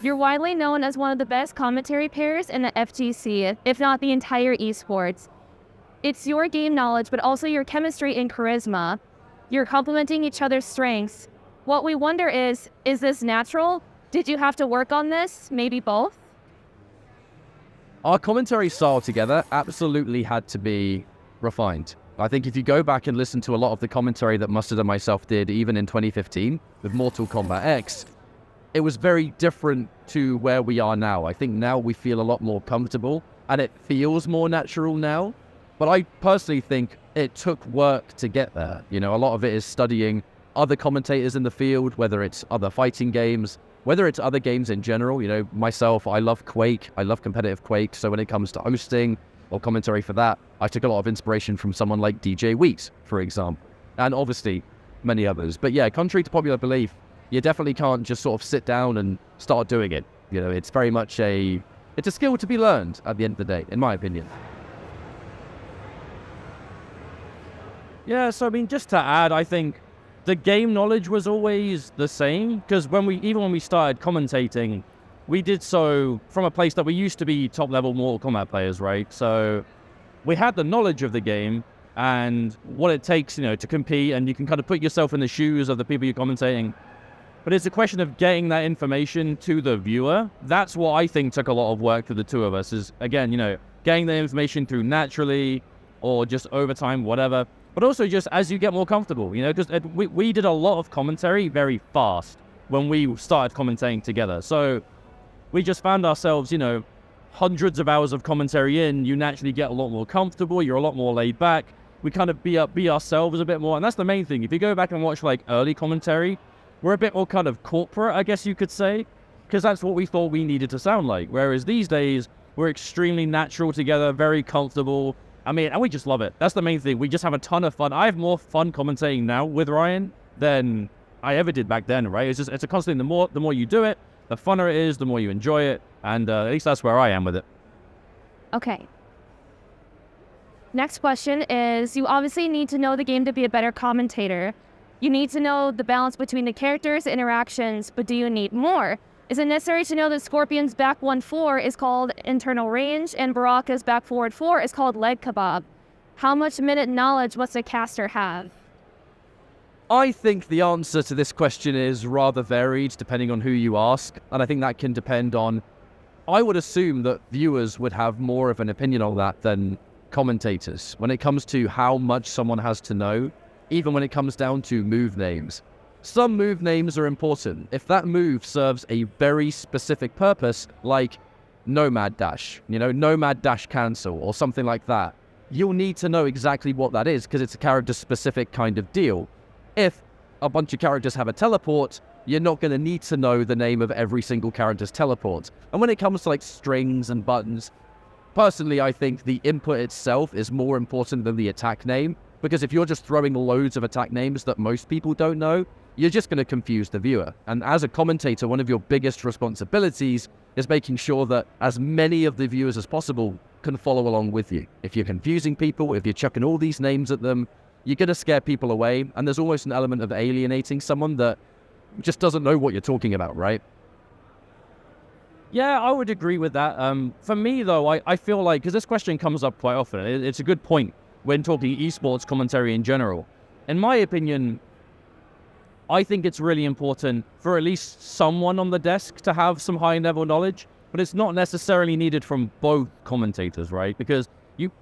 You're widely known as one of the best commentary pairs in the FGC, if not the entire esports. It's your game knowledge, but also your chemistry and charisma. You're complementing each other's strengths. What we wonder is this natural? Did you have to work on this? Maybe both? Our commentary style together absolutely had to be refined. I think if you go back and listen to a lot of the commentary that Mustard and myself did, even in 2015 with Mortal Kombat X, it was very different to where we are now. I think now we feel a lot more comfortable and it feels more natural now. But I personally think it took work to get there. You know, a lot of it is studying other commentators in the field, whether it's other fighting games, whether it's other games in general. You know, myself, I love Quake. I love competitive Quake. So when it comes to hosting or commentary for that, I took a lot of inspiration from someone like DJ Wheat, for example, and obviously many others. But yeah, contrary to popular belief, you definitely can't just sort of sit down and start doing it. You know, it's very much it's a skill to be learned at the end of the day, in my opinion. Yeah, so I mean, just to add, I think the game knowledge was always the same, because even when we started commentating, we did so from a place that we used to be top-level Mortal Kombat players, right? So we had the knowledge of the game and what it takes, you know, to compete, and you can kind of put yourself in the shoes of the people you're commentating. But it's a question of getting that information to the viewer. That's what I think took a lot of work for the two of us, is, again, you know, getting the information through naturally or just over time, whatever. But also just as you get more comfortable, you know, because we did a lot of commentary very fast when we started commentating together. So we just found ourselves, you know, hundreds of hours of commentary in, you naturally get a lot more comfortable, you're a lot more laid back. We kind of be ourselves a bit more. And that's the main thing. If you go back and watch like early commentary, we're a bit more kind of corporate, I guess you could say, because that's what we thought we needed to sound like. Whereas these days, we're extremely natural together, very comfortable. I mean, and we just love it. That's the main thing. We just have a ton of fun. I have more fun commentating now with Ryan than I ever did back then, right? It's a constant. The more you do it, the funner it is, the more you enjoy it. And at least that's where I am with it. Okay. Next question is, you obviously need to know the game to be a better commentator. You need to know the balance between the characters, interactions, but do you need more? Is it necessary to know that Scorpion's back 1-4 is called internal range and Baraka's back forward 4 is called leg kebab? How much minute knowledge must a caster have? I think the answer to this question is rather varied depending on who you ask. And I think that can depend on, I would assume that viewers would have more of an opinion on that than commentators when it comes to how much someone has to know, even when it comes down to move names. Some move names are important. If that move serves a very specific purpose, like Nomad Dash, you know, Nomad Dash Cancel or something like that, you'll need to know exactly what that is because it's a character-specific kind of deal. If a bunch of characters have a teleport, you're not going to need to know the name of every single character's teleport. And when it comes to like strings and buttons, personally, I think the input itself is more important than the attack name, because if you're just throwing loads of attack names that most people don't know, you're just going to confuse the viewer. And as a commentator, one of your biggest responsibilities is making sure that as many of the viewers as possible can follow along with you. If you're confusing people, if you're chucking all these names at them, you're going to scare people away. And there's almost an element of alienating someone that just doesn't know what you're talking about, right? Yeah, I would agree with that. For me, though, I feel like, because this question comes up quite often, it's a good point when talking esports commentary in general. In my opinion, I think it's really important for at least someone on the desk to have some high-level knowledge, but it's not necessarily needed from both commentators, right? Because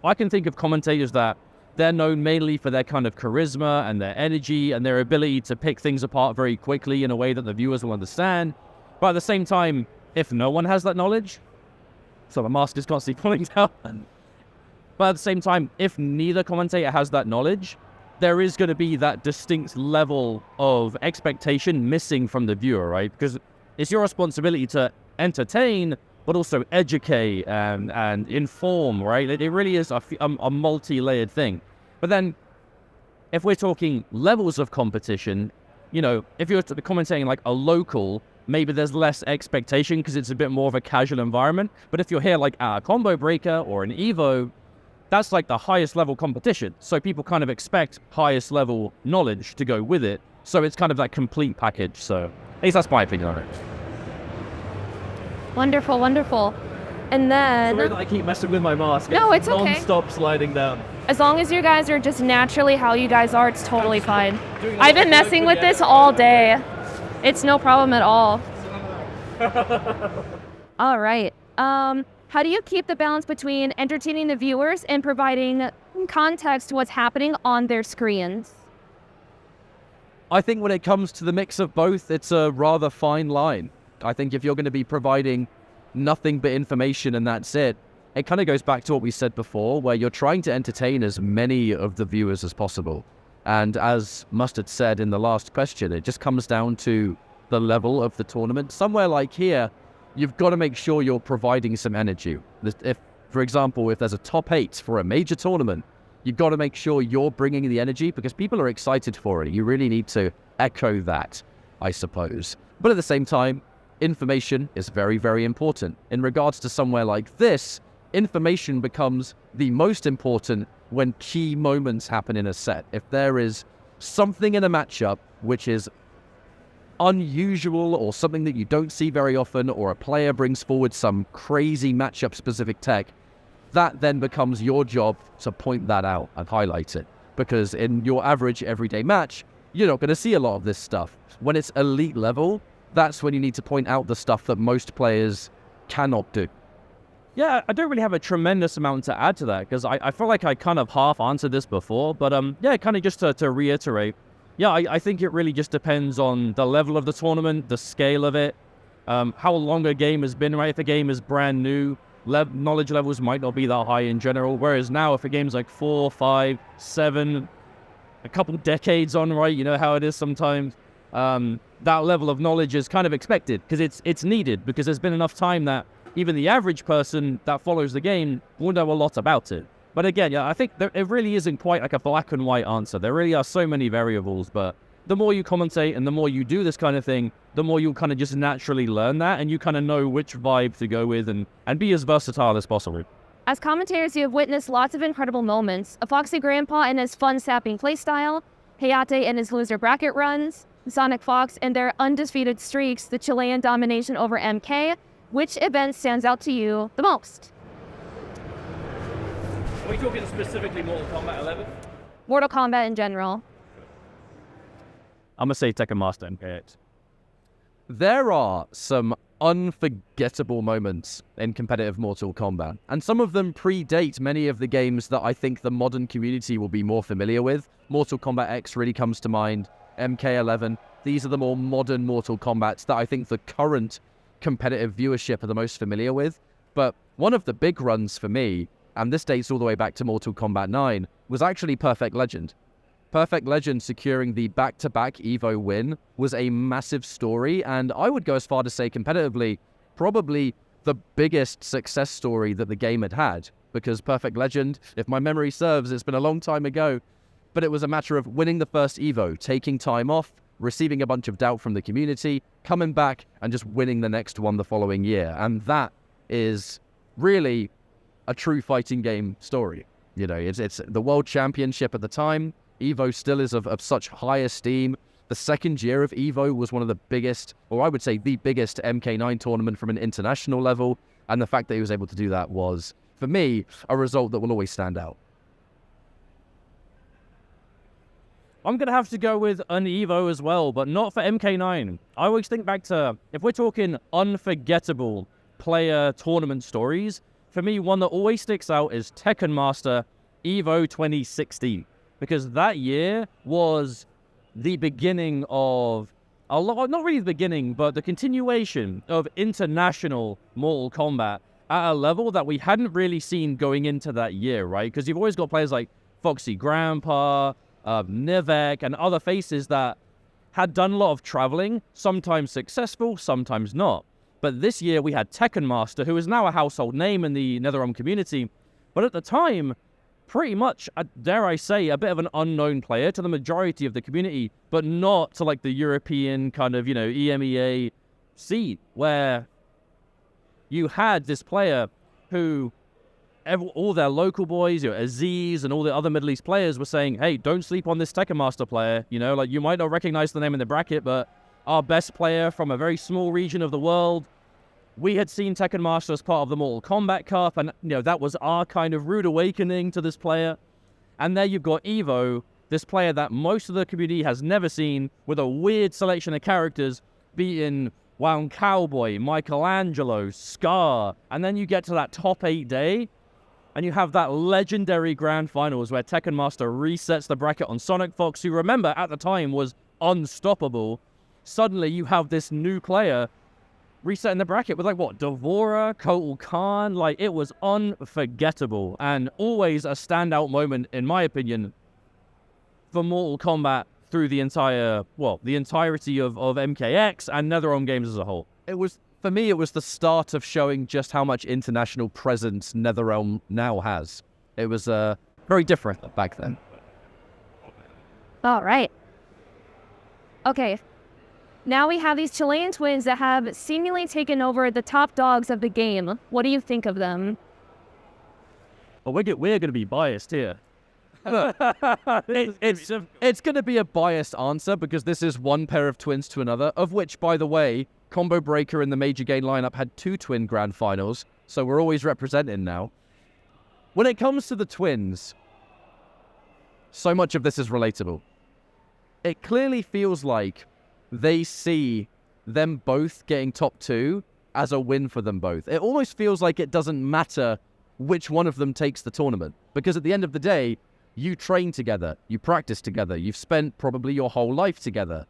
I can think of commentators that they're known mainly for their kind of charisma and their energy and their ability to pick things apart very quickly in a way that the viewers will understand. But at the same time, if no one has that knowledge, so the mask is constantly pulling down. But at the same time, if neither commentator has that knowledge, there is going to be that distinct level of expectation missing from the viewer, right? Because it's your responsibility to entertain, but also educate and inform, right? It really is a multi-layered thing. But then, if we're talking levels of competition, you know, if you're commentating like a local, maybe there's less expectation because it's a bit more of a casual environment. But if you're here like at a combo breaker or an Evo, that's like the highest level competition. So people kind of expect highest level knowledge to go with it. So it's kind of that complete package. So at least that's my opinion on it. Wonderful, wonderful. And then... Sorry that I keep messing with my mask. No, it's okay. Non-stop sliding down. As long as you guys are just naturally how you guys are, it's totally fine. I've been messing with this all day. It's no problem at all. All right. How do you keep the balance between entertaining the viewers and providing context to what's happening on their screens? I think when it comes to the mix of both, it's a rather fine line. I think if you're going to be providing nothing but information and that's it, it kind of goes back to what we said before, where you're trying to entertain as many of the viewers as possible. And as Mustard said in the last question, it just comes down to the level of the tournament. Somewhere like here, you've got to make sure you're providing some energy. If, for example, if there's a top 8 for a major tournament, you've got to make sure you're bringing the energy because people are excited for it. You really need to echo that, I suppose. But at the same time, information is very, very important. In regards to somewhere like this, information becomes the most important when key moments happen in a set. If there is something in a matchup which is unusual or something that you don't see very often, or a player brings forward some crazy matchup specific tech, that then becomes your job to point that out and highlight it. Because in your average everyday match, you're not going to see a lot of this stuff. When it's elite level, that's when you need to point out the stuff that most players cannot do. Yeah, I don't really have a tremendous amount to add to that, because I feel like I kind of half answered this before, but yeah, kind of just to reiterate, yeah, I think it really just depends on the level of the tournament, the scale of it, how long a game has been, right? If a game is brand new, knowledge levels might not be that high in general, whereas now if a game's like 4, 5, 7, a couple decades on, right, you know how it is sometimes, that level of knowledge is kind of expected, because it's needed, because there's been enough time that even the average person that follows the game will know a lot about it. But again, yeah, I think it really isn't quite like a black and white answer. There really are so many variables, but the more you commentate and the more you do this kind of thing, the more you'll kind of just naturally learn that, and you kind of know which vibe to go with and be as versatile as possible. As commentators, you have witnessed lots of incredible moments. A Foxy Grandpa and his fun-sapping playstyle, Hayate and his loser bracket runs, Sonic Fox and their undefeated streaks, the Chilean domination over MK. Which event stands out to you the most? Are we talking specifically Mortal Kombat 11? Mortal Kombat in general. I'm going to say Tekken Master MK8. There are some unforgettable moments in competitive Mortal Kombat, and some of them predate many of the games that I think the modern community will be more familiar with. Mortal Kombat X really comes to mind, MK11. These are the more modern Mortal Kombats that I think the current competitive viewership are the most familiar with. But one of the big runs for me, and this dates all the way back to Mortal Kombat 9, was actually Perfect Legend. Perfect Legend securing the back-to-back Evo win was a massive story, and I would go as far to say competitively, probably the biggest success story that the game had, because Perfect Legend, if my memory serves, it's been a long time ago, but it was a matter of winning the first Evo, taking time off, receiving a bunch of doubt from the community, coming back and just winning the next one the following year. And that is really a true fighting game story. You know, it's the world championship at the time. Evo still is of such high esteem. The second year of Evo was one of the biggest, or I would say the biggest MK9 tournament from an international level. And the fact that he was able to do that was, for me, a result that will always stand out. I'm going to have to go with an Evo as well, but not for MK9. I always think back to, if we're talking unforgettable player tournament stories, for me, one that always sticks out is Tekken Master Evo 2016. Because that year was the beginning of, a lot, not really the beginning, but the continuation of international Mortal Kombat at a level that we hadn't really seen going into that year, right? Because you've always got players like Foxy Grandpa, Nivek, and other faces that had done a lot of traveling, sometimes successful, sometimes not. But this year we had Tekken Master, who is now a household name in the NetherRealm community, but at the time, pretty much, dare I say, a bit of an unknown player to the majority of the community, but not to like the European kind of, you know, EMEA scene, where you had this player who all their local boys, you know, Aziz and all the other Middle East players were saying, hey, don't sleep on this Tekken Master player. You know, like, you might not recognize the name in the bracket, but our best player from a very small region of the world, we had seen Tekken Master as part of the Mortal Kombat Cup, and that was our kind of rude awakening to this player. And there you've got Evo, this player that most of the community has never seen, with a weird selection of characters, beating Wound Cowboy, Michelangelo, Scar, and then you get to that top 8 day, and you have that legendary grand finals where Tekken Master resets the bracket on Sonic Fox, who, remember, at the time was unstoppable. Suddenly you have this new player resetting the bracket with, Devora, Kotal Khan. It was unforgettable, and always a standout moment, in my opinion, for Mortal Kombat through the entirety of MKX and NetherRealm games as a whole. For me, it was the start of showing just how much international presence NetherRealm now has. It was very different back then. All right. Okay. Now we have these Chilean twins that have seemingly taken over the top dogs of the game. What do you think of them? Well, we're going to be biased here. It's going to be a biased answer because this is one pair of twins to another, of which, by the way, Combo Breaker in the Major Game lineup had 2 twin grand finals, so we're always representing now. When it comes to the twins, so much of this is relatable. It clearly feels like they see them both getting top 2 as a win for them both. It almost feels like it doesn't matter which one of them takes the tournament, because at the end of the day, you train together, you practice together, you've spent probably your whole life together.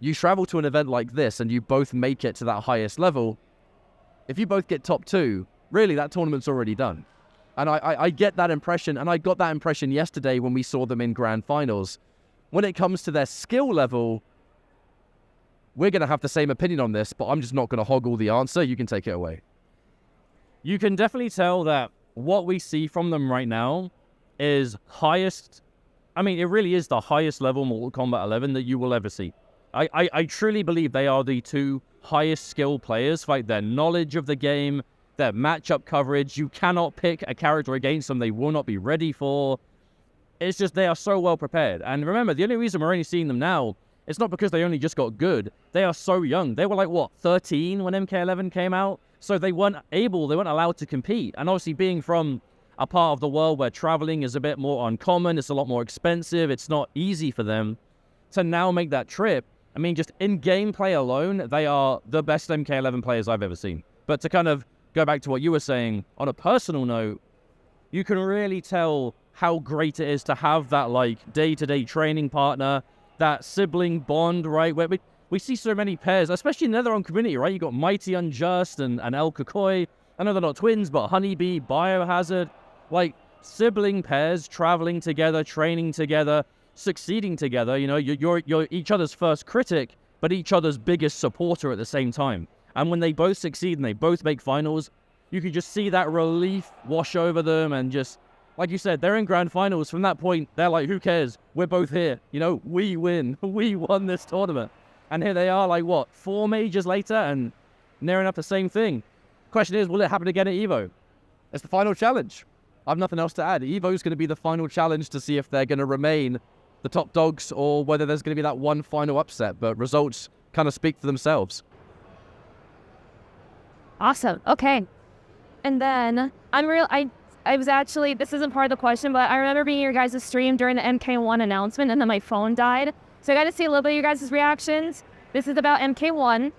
You travel to an event like this and you both make it to that highest level. If you both get top 2, really that tournament's already done. And I get that impression, and I got that impression yesterday when we saw them in grand finals. When it comes to their skill level, we're going to have the same opinion on this, but I'm just not going to hog all the answer. You can take it away. You can definitely tell that what we see from them right now is highest. I mean, it really is the highest level Mortal Kombat 11 that you will ever see. I truly believe they are the 2 highest skill players. Their knowledge of the game, their matchup coverage. You cannot pick a character against them they will not be ready for. It's just they are so well prepared. And remember, the only reason we're only seeing them now, it's not because they only just got good. They are so young. They were 13 when MK11 came out. So they weren't allowed to compete. And obviously being from a part of the world where traveling is a bit more uncommon, it's a lot more expensive, it's not easy for them to now make that trip. I mean, just in gameplay alone, they are the best MK11 players I've ever seen. But to kind of go back to what you were saying, on a personal note, you can really tell how great it is to have that day-to-day training partner, that sibling bond, right? Where we see so many pairs, especially in the NetherRealm community, right? You got Mighty Unjust and El Kakoi. I know they're not twins, but Honeybee, Biohazard, sibling pairs traveling together, training together, succeeding together. You're each other's first critic, but each other's biggest supporter at the same time. And when they both succeed and they both make finals, you can just see that relief wash over them, and just, like you said, they're in grand finals. From that point, they're like, who cares? We're both here. We win. We won this tournament. And here they are, 4 majors later and near enough the same thing. Question is, will it happen again at Evo? It's the final challenge. I've nothing else to add. Evo's going to be the final challenge to see if they're going to remain the top dogs or whether there's going to be that one final upset. But results kind of speak for themselves. Awesome. Okay. And then I was actually, this isn't part of the question, but I remember being your guys' stream during the MK1 announcement, and then my phone died. So I got to see a little bit of your guys' reactions. This is about MK1.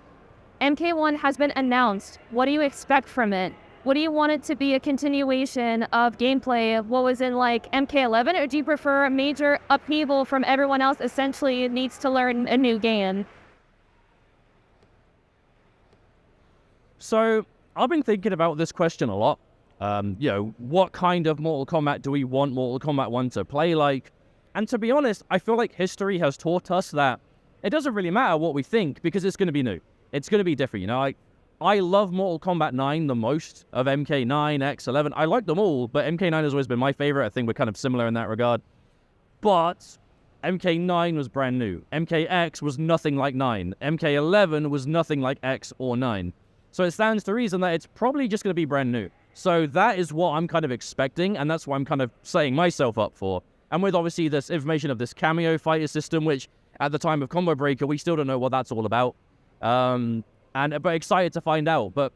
MK1 has been announced. What do you expect from it? What do you want it to be, a continuation of gameplay of what was in MK11, or do you prefer a major upheaval from everyone else essentially needs to learn a new game? So I've been thinking about this question a lot. What kind of Mortal Kombat do we want Mortal Kombat 1 to play like? And to be honest, I feel like history has taught us that it doesn't really matter what we think, because it's going to be new. It's going to be different, I love Mortal Kombat 9 the most of MK9, X11. I like them all, but MK9 has always been my favorite. I think we're kind of similar in that regard. But MK9 was brand new. MKX was nothing like 9. MK11 was nothing like X or 9. So it stands to reason that it's probably just going to be brand new. So that is what I'm kind of expecting, and that's what I'm kind of setting myself up for. And with obviously this information of this cameo fighter system, which at the time of Combo Breaker, we still don't know what that's all about. But excited to find out. But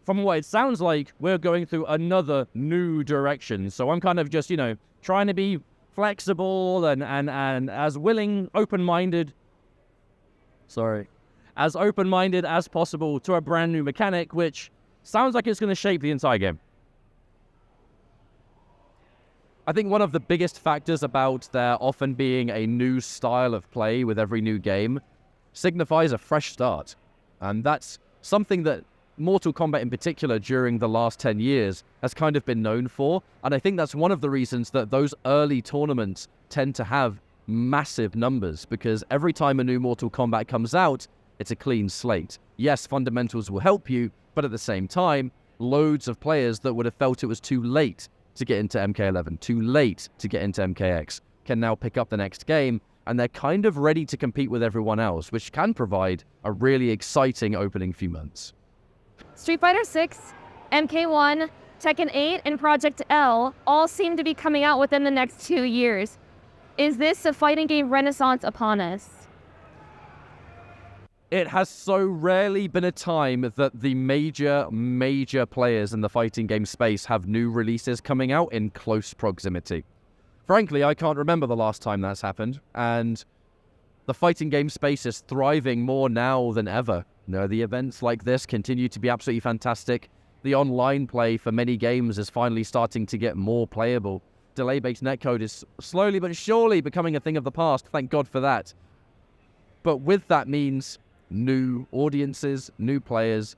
from what it sounds like, we're going through another new direction. So I'm kind of just, trying to be flexible and as willing, open-minded as possible to a brand new mechanic, which sounds like it's going to shape the entire game. I think one of the biggest factors about there often being a new style of play with every new game signifies a fresh start. And that's something that Mortal Kombat in particular during the last 10 years has kind of been known for. And I think that's one of the reasons that those early tournaments tend to have massive numbers, because every time a new Mortal Kombat comes out, it's a clean slate. Yes, fundamentals will help you, but at the same time, loads of players that would have felt it was too late to get into MK11, too late to get into MKX, can now pick up the next game, and they're kind of ready to compete with everyone else, which can provide a really exciting opening few months. Street Fighter 6, MK1, Tekken 8, and Project L all seem to be coming out within the next 2 years. Is this a fighting game renaissance upon us? It has so rarely been a time that the major players in the fighting game space have new releases coming out in close proximity. Frankly, I can't remember the last time that's happened, and the fighting game space is thriving more now than ever. The events like this continue to be absolutely fantastic. The online play for many games is finally starting to get more playable. Delay-based netcode is slowly but surely becoming a thing of the past, thank God for that. But with that means new audiences, new players.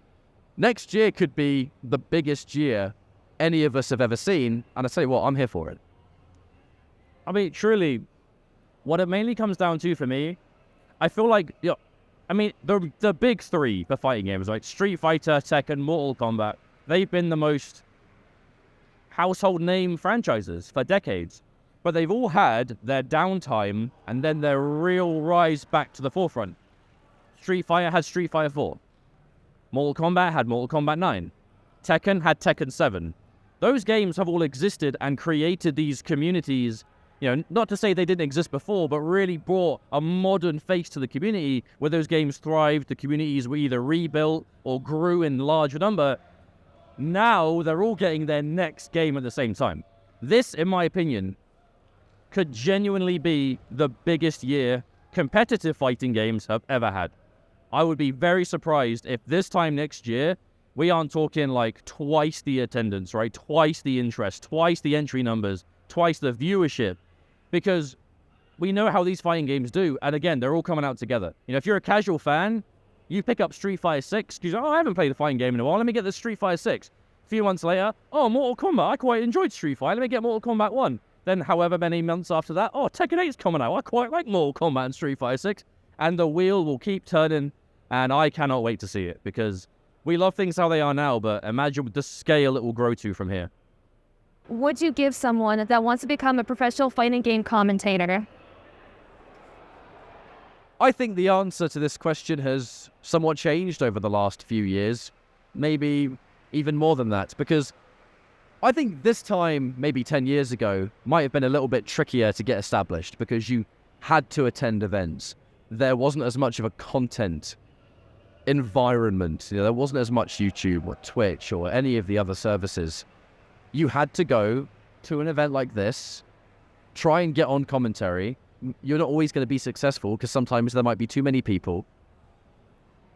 Next year could be the biggest year any of us have ever seen, and I tell you what, I'm here for it. I mean, truly, what it mainly comes down to for me, I feel like, the big three for fighting games, like Street Fighter, Tekken, Mortal Kombat, they've been the most household name franchises for decades. But they've all had their downtime and then their real rise back to the forefront. Street Fighter had Street Fighter 4. Mortal Kombat had Mortal Kombat 9. Tekken had Tekken 7. Those games have all existed and created these communities, not to say they didn't exist before, but really brought a modern face to the community where those games thrived, the communities were either rebuilt or grew in large number. Now they're all getting their next game at the same time. This, in my opinion, could genuinely be the biggest year competitive fighting games have ever had. I would be very surprised if this time next year, we aren't talking like twice the attendance, right? Twice the interest, twice the entry numbers, twice the viewership, because we know how these fighting games do. And again, they're all coming out together. If you're a casual fan, you pick up Street Fighter 6, because, I haven't played a fighting game in a while. Let me get the Street Fighter 6. A few months later, Mortal Kombat, I quite enjoyed Street Fighter. Let me get Mortal Kombat 1. Then however many months after that, Tekken 8's coming out. I quite like Mortal Kombat and Street Fighter 6. And the wheel will keep turning, and I cannot wait to see it, because we love things how they are now, but imagine the scale it will grow to from here. Would you give someone that wants to become a professional fighting game commentator? I think the answer to this question has somewhat changed over the last few years, maybe even more than that, because I think this time, maybe 10 years ago, might have been a little bit trickier to get established because you had to attend events. There wasn't as much of a content environment. There wasn't as much YouTube or Twitch or any of the other services. You had to go to an event like this, try and get on commentary. You're not always going to be successful because sometimes there might be too many people.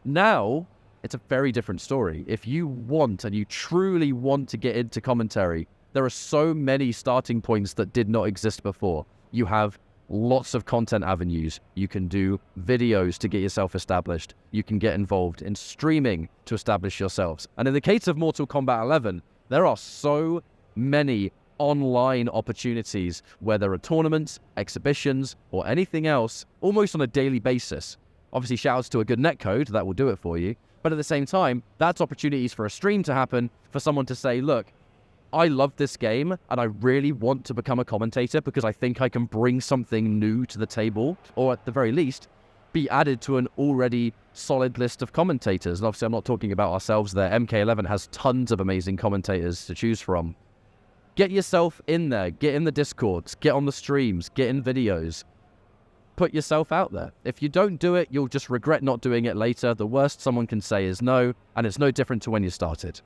Now, it's a very different story. If you want and you truly want to get into commentary, there are so many starting points that did not exist before. You have lots of content avenues. You can do videos to get yourself established. You can get involved in streaming to establish yourselves. And in the case of Mortal Kombat 11, there are so many online opportunities where there are tournaments, exhibitions, or anything else almost on a daily basis. Obviously, shoutouts to a good netcode, that will do it for you. But at the same time, that's opportunities for a stream to happen, for someone to say, look, I love this game and I really want to become a commentator because I think I can bring something new to the table, or at the very least, be added to an already solid list of commentators. And obviously, I'm not talking about ourselves there. MK11 has tons of amazing commentators to choose from. Get yourself in there, get in the Discords, get on the streams, get in videos. Put yourself out there. If you don't do it, you'll just regret not doing it later. The worst someone can say is no, and it's no different to when you started.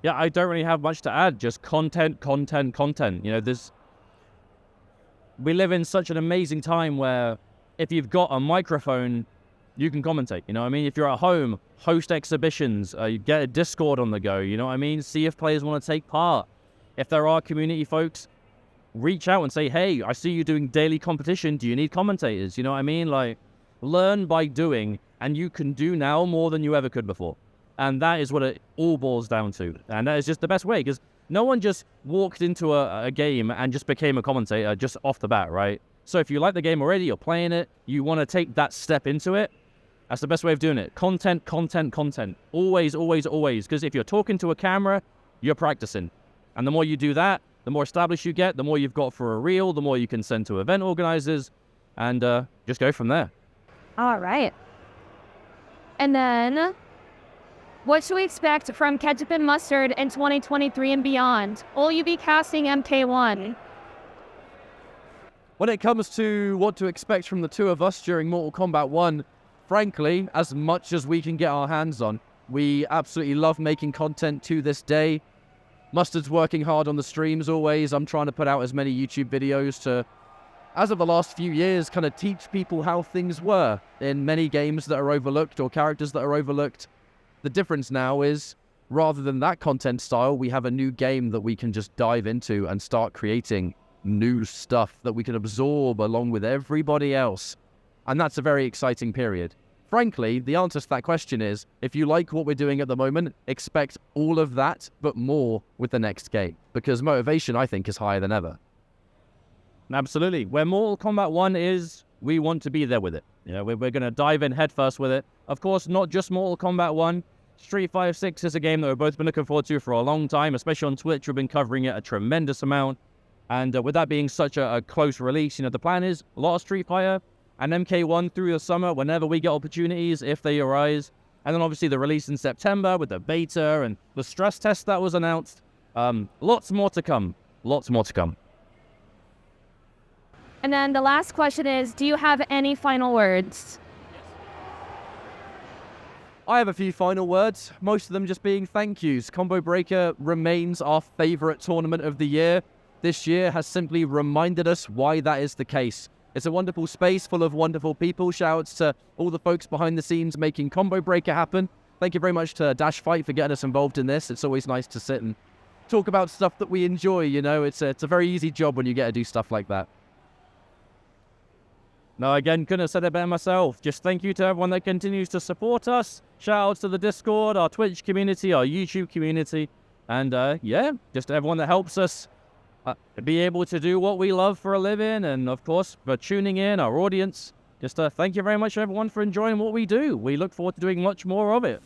Yeah, I don't really have much to add. Just content, content, content. You know, we live in such an amazing time where if you've got a microphone, you can commentate. You know what I mean? If you're at home, host exhibitions, you get a Discord on the go. You know what I mean? See if players want to take part. If there are community folks, reach out and say, hey, I see you doing daily competition. Do you need commentators? You know what I mean? Like, learn by doing, and you can do now more than you ever could before. And that is what it all boils down to. And that is just the best way, because no one just walked into a game and just became a commentator just off the bat, right? So if you like the game already, you're playing it, you want to take that step into it, that's the best way of doing it. Content, content, content. Always, always, always. Because if you're talking to a camera, you're practicing. And the more you do that, the more established you get, the more you've got for a reel, the more you can send to event organizers, and just go from there. All right. And then, what should we expect from Ketchup and Mustard in 2023 and beyond? Will you be casting MK1? When it comes to what to expect from the two of us during Mortal Kombat 1, frankly, as much as we can get our hands on, we absolutely love making content to this day. Mustard's working hard on the streams always. I'm trying to put out as many YouTube videos to, as of the last few years, kind of teach people how things were in many games that are overlooked or characters that are overlooked. The difference now is, rather than that content style, we have a new game that we can just dive into and start creating new stuff that we can absorb along with everybody else. And that's a very exciting period. Frankly, the answer to that question is, if you like what we're doing at the moment, expect all of that, but more with the next game. Because motivation, I think, is higher than ever. Absolutely. Where Mortal Kombat 1 is, we want to be there with it. You know, we're going to dive in headfirst with it. Of course, not just Mortal Kombat 1. Street Fighter 6 is a game that we've both been looking forward to for a long time, especially on Twitch. We've been covering it a tremendous amount. And with that being such a close release, you know, the plan is a lot of Street Fighter and MK1 through the summer whenever we get opportunities, if they arise. And then obviously the release in September with the beta and the stress test that was announced. Lots more to come. Lots more to come. And then the last question is, do you have any final words? I have a few final words, most of them just being thank yous. Combo Breaker remains our favorite tournament of the year. This year has simply reminded us why that is the case. It's a wonderful space full of wonderful people. Shouts to all the folks behind the scenes making Combo Breaker happen. Thank you very much to DashFight for getting us involved in this. It's always nice to sit and talk about stuff that we enjoy, you know. It's a very easy job when you get to do stuff like that. No, again, couldn't have said it better myself. Just thank you to everyone that continues to support us. Shout outs to the Discord, our Twitch community, our YouTube community. And yeah, just everyone that helps us be able to do what we love for a living. And of course, for tuning in, our audience. Just thank you very much, everyone, for enjoying what we do. We look forward to doing much more of it.